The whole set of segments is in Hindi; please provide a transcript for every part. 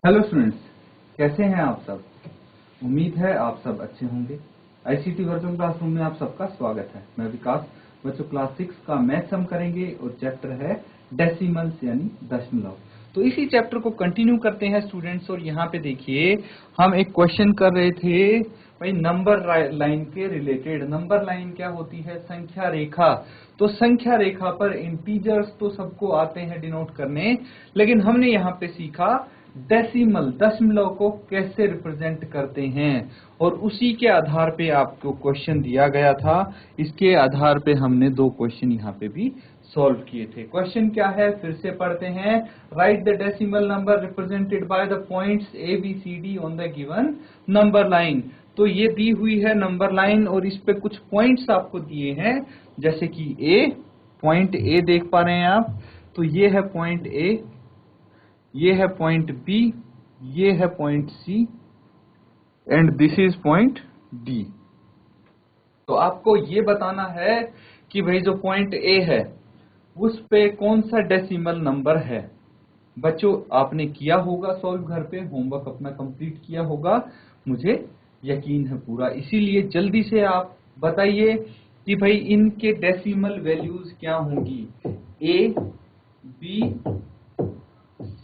हेलो स्टूडेंट्स, कैसे हैं आप सब। उम्मीद है आप सब अच्छे होंगे। आईसीटी वर्चुअल क्लासरूम में आप सबका स्वागत है। मैं विकास। बच्चों क्लास 6 का मैथ्स हम करेंगे और चैप्टर है डेसिमल्स यानी दशमलव। तो इसी चैप्टर को कंटिन्यू करते हैं स्टूडेंट्स। और यहाँ पे देखिए हम एक क्वेश्चन कर रहे थे भाई नंबर लाइन के रिलेटेड। नंबर लाइन क्या होती है? संख्या रेखा। तो संख्या रेखा पर इंटीजर्स तो सबको आते हैं डिनोट करने, लेकिन हमने यहाँ पे सीखा डेसिमल दशमलव को कैसे रिप्रेजेंट करते हैं। और उसी के आधार पे आपको क्वेश्चन दिया गया था। इसके आधार पे हमने दो क्वेश्चन यहाँ पे भी सॉल्व किए थे। क्वेश्चन क्या है फिर से पढ़ते हैं। Write the decimal number represented by the points A B C D on the given number line. तो ये दी हुई है नंबर लाइन और इस पे कुछ पॉइंट्स आपको दिए हैं, जैसे कि ए, पॉइंट ए देख पा रहे हैं आप। तो ये है पॉइंट ए, ये है पॉइंट बी, ये है point C and this is point D. तो आपको ये बताना है कि भाई जो पॉइंट ए है उस पे कौन सा डेसिमल नंबर है। बच्चों आपने किया होगा सॉल्व, घर पे होमवर्क अपना कंप्लीट किया होगा, मुझे यकीन है पूरा। इसीलिए जल्दी से आप बताइए कि भाई इनके डेसिमल वैल्यूज क्या होंगी। ए, बी,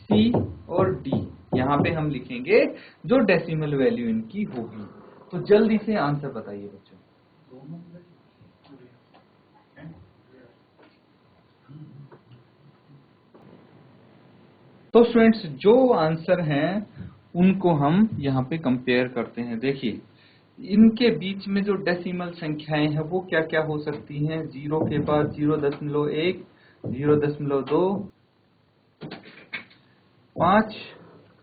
सी और डी, यहाँ पे हम लिखेंगे जो डेसिमल वैल्यू इनकी होगी। तो जल्दी से आंसर बताइए बच्चों। तो स्टूडेंट्स जो आंसर हैं उनको हम यहाँ पे कंपेयर करते हैं। देखिए इनके बीच में जो डेसिमल संख्याएं हैं वो क्या क्या हो सकती हैं। 0 के बाद 0.1, 0.2, 5,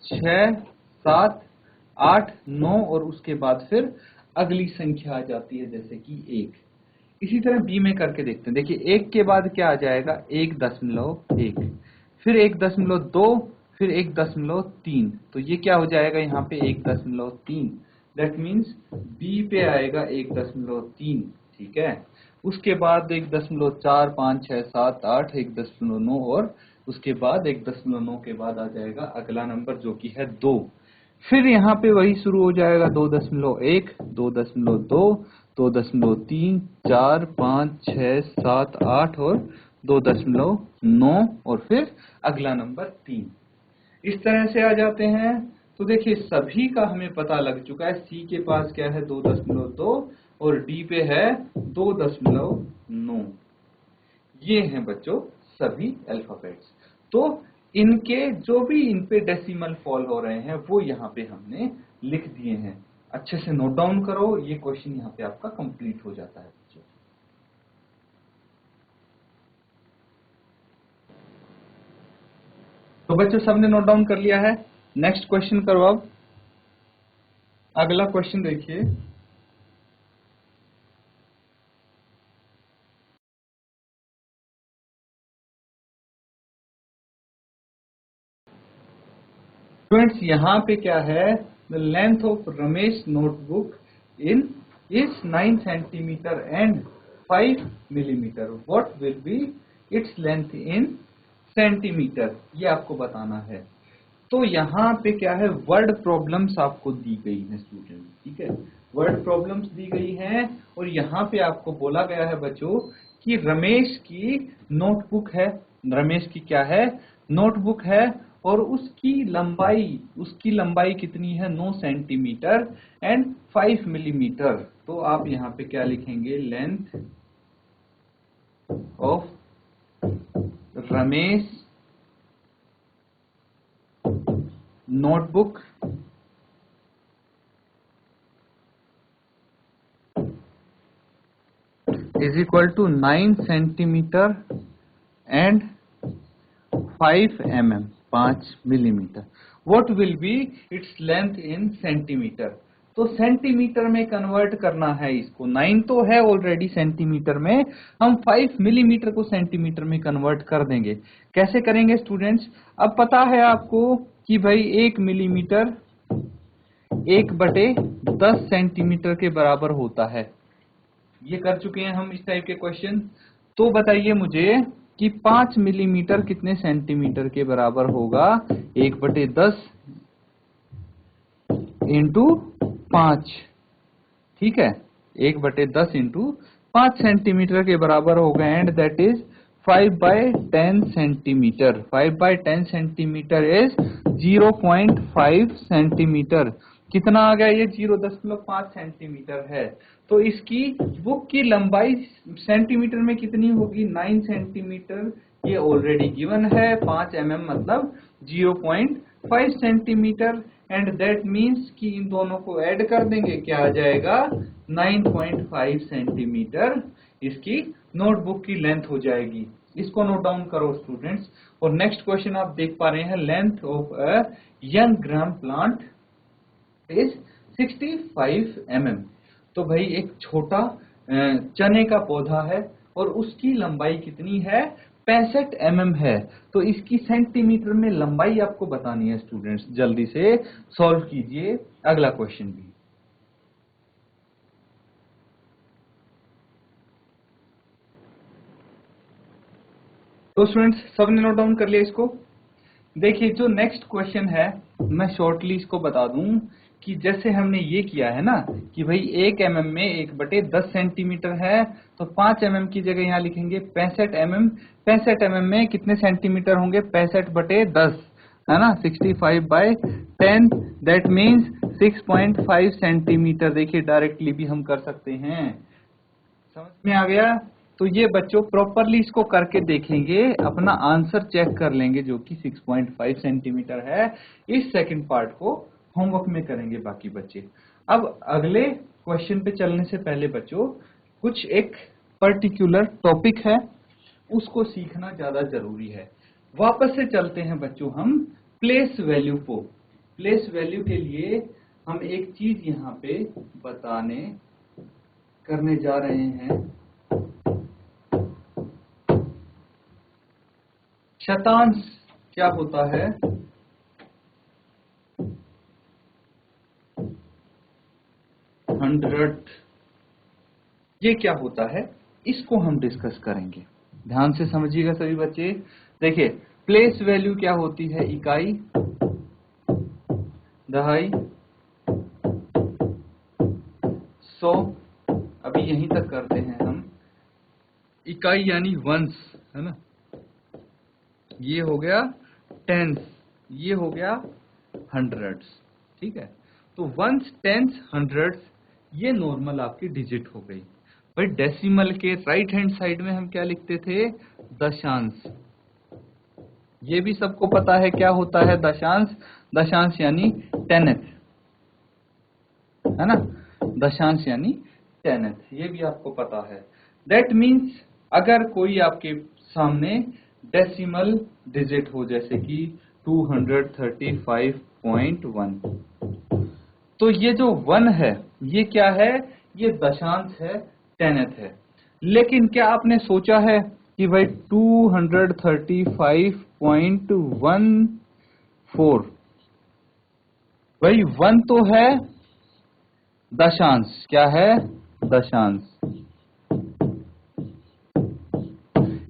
6, 7, 8, 9 और उसके बाद फिर अगली संख्या आ जाती है जैसे कि 1। इसी तरह बी में करके देखते हैं। देखिए 1 के बाद क्या आ जाएगा? 1.1, फिर 1.2, फिर 1.3। तो ये क्या हो जाएगा यहाँ पे? 1.3। दैट मीन्स बी पे आएगा 1.3। ठीक है। उसके बाद 1.4, 5, 6, 7, 8, 1.9 और उसके बाद 1.9 के बाद आ जाएगा अगला नंबर जो कि है 2। फिर यहाँ पे वही शुरू हो जाएगा 2.1, 2.2, 2.3, 4, 5, 6, 7, 8 और 2.9 और फिर अगला नंबर 3। इस तरह से आ जाते हैं। तो देखिए सभी का हमें पता लग चुका है। सी के पास क्या है? 2.2 और डी पे है 2.9। ये हैं बच्चों सभी अल्फाबेट्स। तो इनके जो भी इन पे डेसिमल फॉल हो रहे हैं वो यहाँ पे हमने लिख दिए हैं। अच्छे से नोट डाउन करो, ये क्वेश्चन यहाँ पे आपका कंप्लीट हो जाता है बच्चों। तो बच्चों सबने नोट डाउन कर लिया है। नेक्स्ट क्वेश्चन करो। अब अगला क्वेश्चन देखिए। स्टूडेंट्स यहाँ पे क्या है? The length of Ramesh notebook in is 9 centimetre and 5 millimetre. What will be its length in centimetre? ये आपको बताना है। तो यहाँ पे क्या है? वर्ड प्रॉब्लम्स आपको दी गई है स्टूडेंट। ठीक है, वर्ड प्रॉब्लम्स दी गई हैं और यहाँ पे आपको बोला गया है बच्चों कि रमेश की नोटबुक है। रमेश की क्या है? नोटबुक है और उसकी लंबाई कितनी है? 9 सेंटीमीटर एंड 5 मिलीमीटर। तो आप यहाँ पे क्या लिखेंगे? Length of Ramesh notebook is equal to 9 centimetre and 5 mm, 5 millimetre. What will be its length in centimetre? तो सेंटीमीटर में कन्वर्ट करना है इसको। 9 तो है ऑलरेडी सेंटीमीटर में, हम 5 मिलीमीटर को सेंटीमीटर में कन्वर्ट कर देंगे। कैसे करेंगे स्टूडेंट्स? अब पता है आपको कि भाई 1 मिलीमीटर 1/10 सेंटीमीटर के बराबर होता है। ये कर चुके हैं हम इस टाइप के क्वेश्चन। तो बताइए मुझे कि 5 मिलीमीटर कितने सेंटीमीटर के बराबर होगा? 1/10 इंटू 5, ठीक है, 1/10 इंटू 5 सेंटीमीटर के बराबर होगा, and that is 5/10 centimetre. 5/10 centimetre is 0.5 centimetre. कितना आ गया ये? 0.5 सेंटीमीटर है। तो इसकी बुक की लंबाई सेंटीमीटर में कितनी होगी? 9 सेंटीमीटर। ये ऑलरेडी गिवन है। 5 mm मतलब 0.5 सेंटीमीटर, एंड दैट मीन्स कि इन दोनों को ऐड कर देंगे, क्या आ जाएगा? 9.5 सेंटीमीटर इसकी नोटबुक की लेंथ हो जाएगी। इसको नोट डाउन करो स्टूडेंट्स। और नेक्स्ट क्वेश्चन आप देख पा रहे हैं, length of a young gram plant is 65 mm। तो भाई एक छोटा चने का पौधा है और उसकी लंबाई कितनी है? 65 mm है। तो इसकी सेंटीमीटर में लंबाई आपको बतानी है स्टूडेंट्स। जल्दी से सॉल्व कीजिए अगला क्वेश्चन भी। तो स्टूडेंट्स सबने नोट डाउन कर लिया इसको? देखिए जो नेक्स्ट क्वेश्चन है, मैं शॉर्टली इसको बता दूं कि जैसे हमने ये किया है ना कि भाई 1 mm में 1/10 सेंटीमीटर है, तो 5 mm की जगह यहाँ लिखेंगे 65 mm। 65 mm में कितने सेंटीमीटर होंगे? 65/10 है ना, 65/10, दैट मीन्स 6.5 सेंटीमीटर। देखिए डायरेक्टली भी हम कर सकते हैं। समझ में आ गया? तो ये बच्चों प्रॉपरली इसको करके देखेंगे, अपना आंसर चेक कर लेंगे जो कि 6.5 सेंटीमीटर है। इस सेकंड पार्ट को होमवर्क में करेंगे बाकी बच्चे। अब अगले क्वेश्चन पे चलने से पहले बच्चों कुछ एक पर्टिकुलर टॉपिक है, उसको सीखना ज्यादा जरूरी है। वापस से चलते हैं बच्चों हम प्लेस वैल्यू को। प्लेस वैल्यू के लिए हम एक चीज यहाँ पे करने जा रहे हैं। शतांश क्या होता है? हंड्रेड, ये क्या होता है? इसको हम डिस्कस करेंगे। ध्यान से समझिएगा सभी बच्चे। देखिए प्लेस वैल्यू क्या होती है? इकाई, दहाई, 100। अभी यहीं तक करते हैं हम। इकाई यानी वंस, है ना, ये हो गया टेंस, ये हो गया हंड्रेड्स, ठीक है। तो वंस, टेंस, हंड्रेड्स ये नॉर्मल आपकी डिजिट हो गई। भाई डेसिमल के राइट हैंड साइड में हम क्या लिखते थे? दशांश। ये भी सबको पता है क्या होता है दशांश? दशांश यानी 10th, है ना, दशांश यानी 10th, ये भी आपको पता है। दैट मीन्स अगर कोई आपके सामने डेसिमल डिजिट हो, जैसे कि 235.1, तो ये जो 1 है ये क्या है? ये दशांश है, 10th है। लेकिन क्या आपने सोचा है कि भाई 235.14, भाई 1 तो है दशांश, क्या है? दशांश।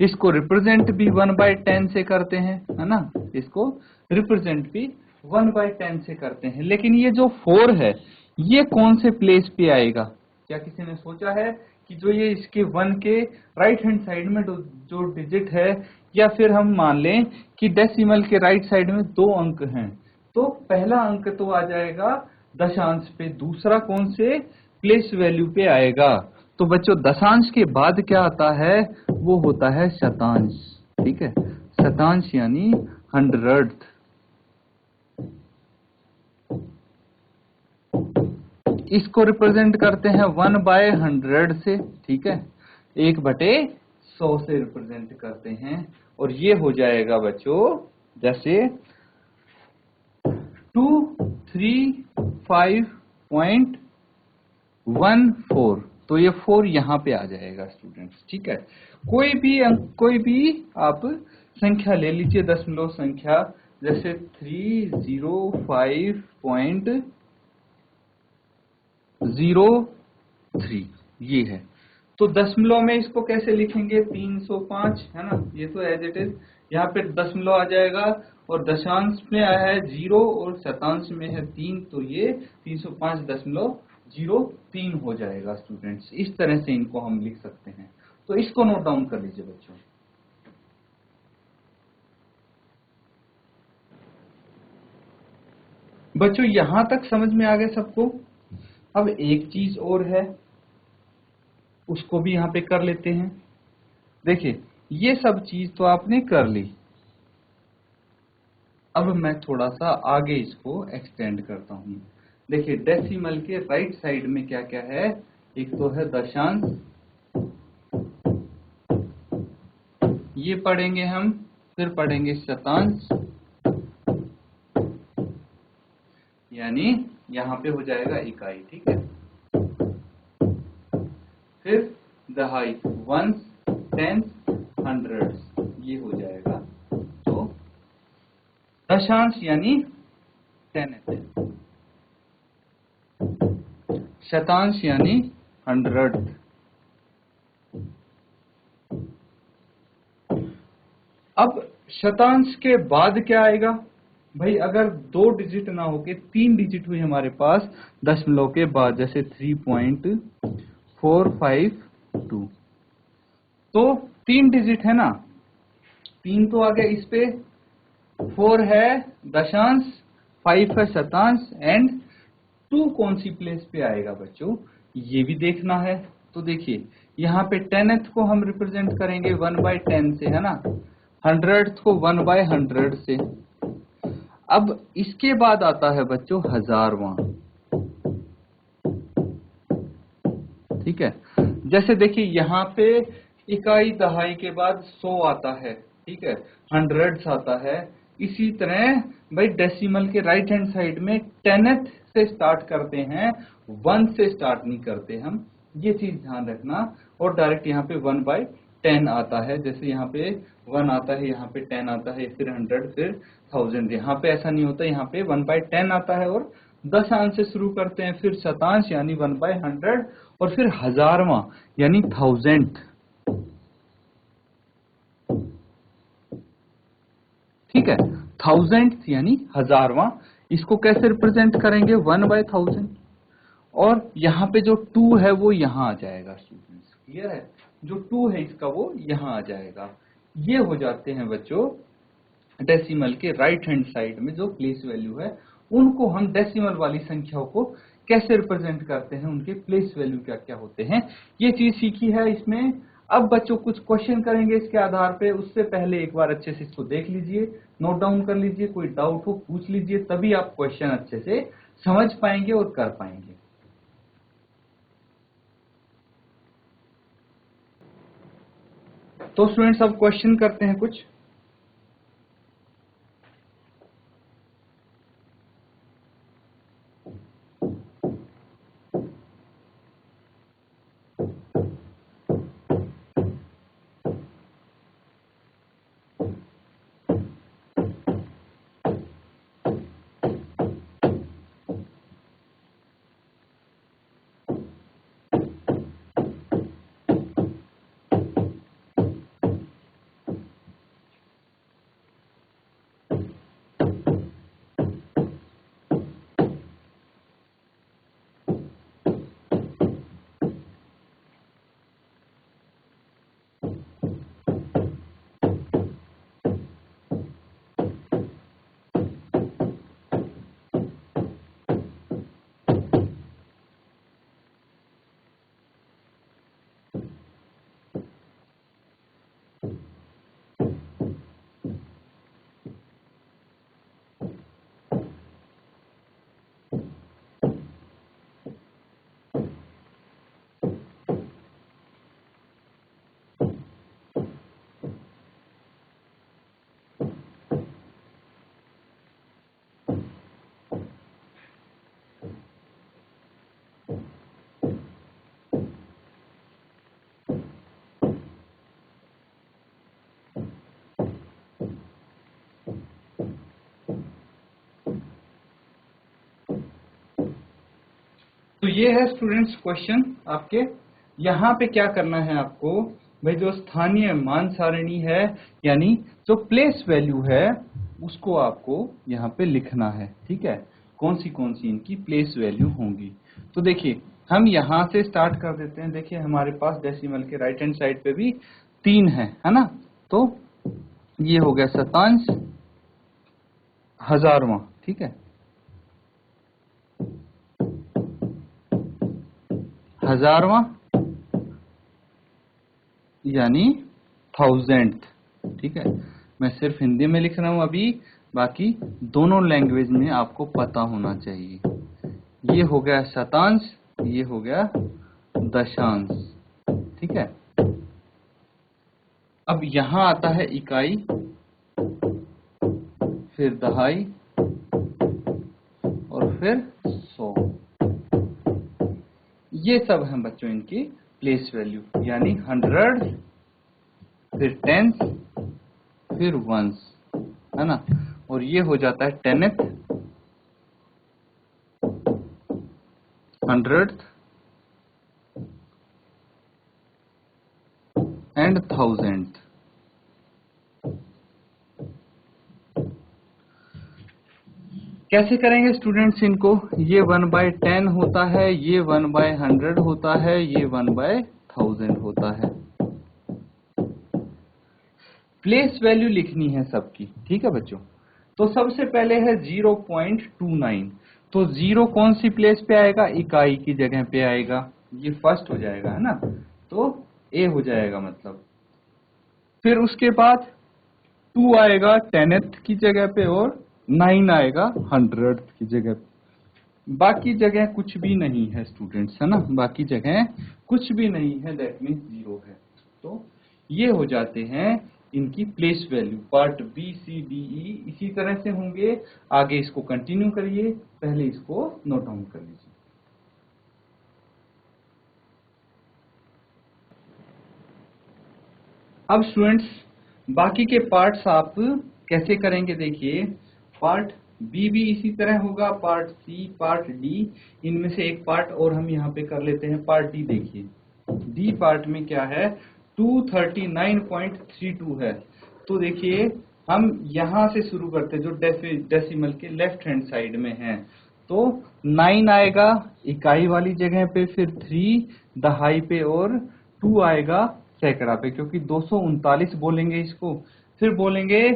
इसको रिप्रेजेंट भी 1/10 से करते हैं, है ना, इसको रिप्रेजेंट भी 1/10 से करते हैं। लेकिन ये जो 4 है ये कौन से प्लेस पे आएगा? क्या किसी ने सोचा है कि जो ये इसके 1 के राइट हैंड साइड में जो डिजिट है, या फिर हम मान लें कि डेसिमल के राइट साइड में 2 अंक हैं, तो पहला अंक तो आ जाएगा दशांश पे, दूसरा कौन से? प्लेस वैल्यू पे आएगा। तो बच्चों दशांश के बाद क्या आता है? वो होता है शतांश, ठीक है। शतांश यानी 100th। इसको रिप्रेजेंट करते हैं 1/100 से, ठीक है, 1/100 से रिप्रेजेंट करते हैं। और ये हो जाएगा बच्चों जैसे 235.14, तो ये 4 यहाँ पे आ जाएगा स्टूडेंट्स, ठीक है। कोई भी आप संख्या ले लीजिए, दशमलव संख्या, जैसे 305.03, ये है। तो दशमलव में इसको कैसे लिखेंगे, 305 है ना, ये तो एज इट इज। यहाँ पे दशमलव आ जाएगा और दशांश में आया है 0 और शतांश में है 3, तो ये 305.03 हो जाएगा स्टूडेंट्स। इस तरह से इनको हम लिख सकते हैं, तो इसको नोट डाउन कर लीजिए बच्चों। बच्चों यहां तक समझ में आ गया सबको। अब एक चीज और है, उसको भी यहां पे कर लेते हैं। देखिए ये सब चीज तो आपने कर ली, अब मैं थोड़ा सा आगे इसको एक्सटेंड करता हूं। देखिए डेसिमल के राइट साइड में क्या क्या है, एक तो है दशांश, ये पढ़ेंगे हम, फिर पढ़ेंगे शतांश, यानी यहां पे हो जाएगा इकाई, ठीक है। फिर दहाई, वंस, टेंस, हंड्रेड्स, ये हो जाएगा। तो दशांश यानी टेनेथ, शतांश यानी 100th। अब शतांश के बाद क्या आएगा भाई, अगर 2 डिजिट ना होके 3 डिजिट हुई हमारे पास दशमलव के बाद, जैसे 3.452, तो 3 डिजिट है ना, 3 तो आ गया इस पे, 4 है दशांश, 5 है शतांश, एंड 2 कौन सी प्लेस पे आएगा बच्चों, ये भी देखना है। तो देखिए यहाँ पे 10th को हम रिप्रेजेंट करेंगे 1/10 से, है ना, 100th को 1/100 से। अब इसके बाद आता है बच्चों हजारवां, ठीक है। जैसे देखिए यहाँ पे इकाई दहाई के बाद 100 आता है, ठीक है, हंड्रेड्स आता है। इसी तरह भाई डेसिमल के राइट हैंड साइड में 10th से स्टार्ट करते हैं, 1 से स्टार्ट नहीं करते हम, ये चीज ध्यान रखना। और डायरेक्ट यहाँ पे 1/10 आता है, जैसे यहाँ पे 1 आता है, यहाँ पे 10 आता है, फिर 100, फिर 1000। यहाँ पे ऐसा नहीं होता, यहाँ पे 1/10 आता है और दशांश से शुरू करते हैं, फिर शतांश यानी 1/100, और फिर हजारवां यानी 1000th, ठीक है। 1000th यानी हजारवां, इसको कैसे रिप्रेजेंट करेंगे, 1/1000। और यहाँ पे जो 2 है वो यहाँ आ जाएगा स्टूडेंट्स, क्लियर है, जो 2 है इसका वो यहाँ आ जाएगा। ये हो जाते हैं बच्चों डेसिमल के राइट हैंड साइड में जो प्लेस वैल्यू है, उनको हम डेसिमल वाली संख्याओं को कैसे रिप्रेजेंट करते हैं, उनके प्लेस वैल्यू क्या क्या होते हैं, ये चीज सीखी है इसमें। अब बच्चों कुछ क्वेश्चन करेंगे इसके आधार पे, उससे पहले एक बार अच्छे से इसको देख लीजिए, नोट डाउन कर लीजिए, कोई डाउट हो पूछ लीजिए, तभी आप क्वेश्चन अच्छे से समझ पाएंगे और कर पाएंगे। तो स्टूडेंट्स अब क्वेश्चन करते हैं कुछ। तो ये है स्टूडेंट्स क्वेश्चन आपके। यहाँ पे क्या करना है आपको भाई, जो स्थानीय मान सारणी है यानी जो प्लेस वैल्यू है उसको आपको यहाँ पे लिखना है। ठीक है, कौन सी इनकी प्लेस वैल्यू होंगी। तो देखिए हम यहाँ से स्टार्ट कर देते हैं। देखिए हमारे पास डेसिमल के राइट हैंड साइड पे भी 3 है ना। तो ये हो गया शतांश हजारवां। ठीक है, हजारवां यानी 1000th। ठीक है, मैं सिर्फ हिंदी में लिख रहा हूं अभी, बाकी दोनों लैंग्वेज में आपको पता होना चाहिए। ये हो गया शतांश, ये हो गया दशांश। ठीक है, अब यहां आता है इकाई, फिर दहाई और फिर 100। ये सब हैं बच्चों इनकी प्लेस वैल्यू, यानी 100, फिर टेंस, फिर वंस, है ना। और ये हो जाता है 10th, 100th एंड 1000th। कैसे करेंगे स्टूडेंट्स इनको? ये 1/10 होता है, ये 1/100 होता है, ये 1/1000 होता है। प्लेस वैल्यू लिखनी है सबकी। ठीक है बच्चों, तो सबसे पहले है 0.29। तो 0 कौन सी प्लेस पे आएगा? इकाई की जगह पे आएगा। ये फर्स्ट हो जाएगा, है ना, तो ए हो जाएगा मतलब। फिर उसके बाद 2 आएगा 10th की जगह पे और 9 आएगा 100th की जगह पे। बाकी जगह कुछ भी नहीं है स्टूडेंट्स, है ना, बाकी जगह कुछ भी नहीं है, दैट मीन्स 0 है। तो ये हो जाते हैं इनकी place value. Part B C D E इसी तरह से होंगे। आगे इसको कंटिन्यू करिए, पहले इसको नोट डाउन कर लीजिए। अब स्टूडेंट्स बाकी के पार्ट्स आप कैसे करेंगे? देखिए पार्ट बी भी इसी तरह होगा, पार्ट सी, पार्ट डी, इनमें से एक पार्ट और हम यहाँ पे कर लेते हैं, पार्ट डी। देखिए डी पार्ट में क्या है, 239.32 है। तो देखिए हम यहाँ से शुरू करते हैं, जो डेसिमल के लेफ्ट हैंड साइड में है। तो 9 आएगा इकाई वाली जगह पे, फिर 3 दहाई पे और 2 आएगा सैकड़ा पे, क्योंकि 239 बोलेंगे इसको। फिर बोलेंगे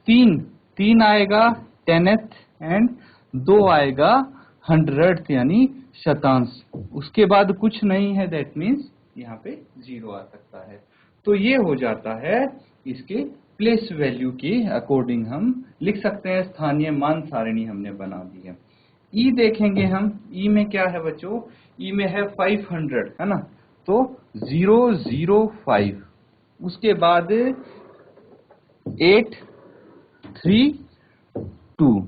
3 आएगा 10th एंड 2 आएगा 100th यानी शतांश। उसके बाद कुछ नहीं है, दैट मीन्स यहाँ पे 0 आ सकता है। तो ये हो जाता है इसके प्लेस वैल्यू के अकॉर्डिंग हम लिख सकते हैं। स्थानीय मान सारणी हमने बना दी है। ई देखेंगे हम, ई में क्या है बच्चों? ई में है 500, है ना, तो 005, उसके बाद 832,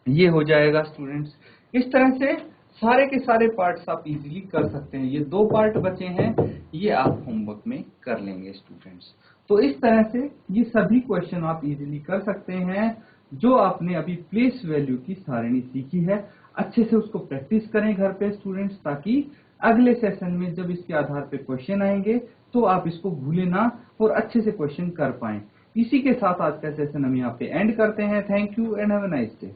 ये हो जाएगा स्टूडेंट्स। इस तरह से सारे के सारे पार्ट्स आप इजीली कर सकते हैं। ये 2 पार्ट बचे हैं, ये आप होमवर्क में कर लेंगे स्टूडेंट्स। तो इस तरह से ये सभी क्वेश्चन आप इजीली कर सकते हैं। जो आपने अभी प्लेस वैल्यू की सारणी सीखी है, अच्छे से उसको प्रैक्टिस करें घर पे स्टूडेंट्स, ताकि अगले सेशन में जब इसके आधार पे क्वेश्चन आएंगे तो आप इसको भूले ना और अच्छे से क्वेश्चन कर पाएं। इसी के साथ आज का सेशन हम यहाँ पे एंड करते हैं। Thank you and have a nice day.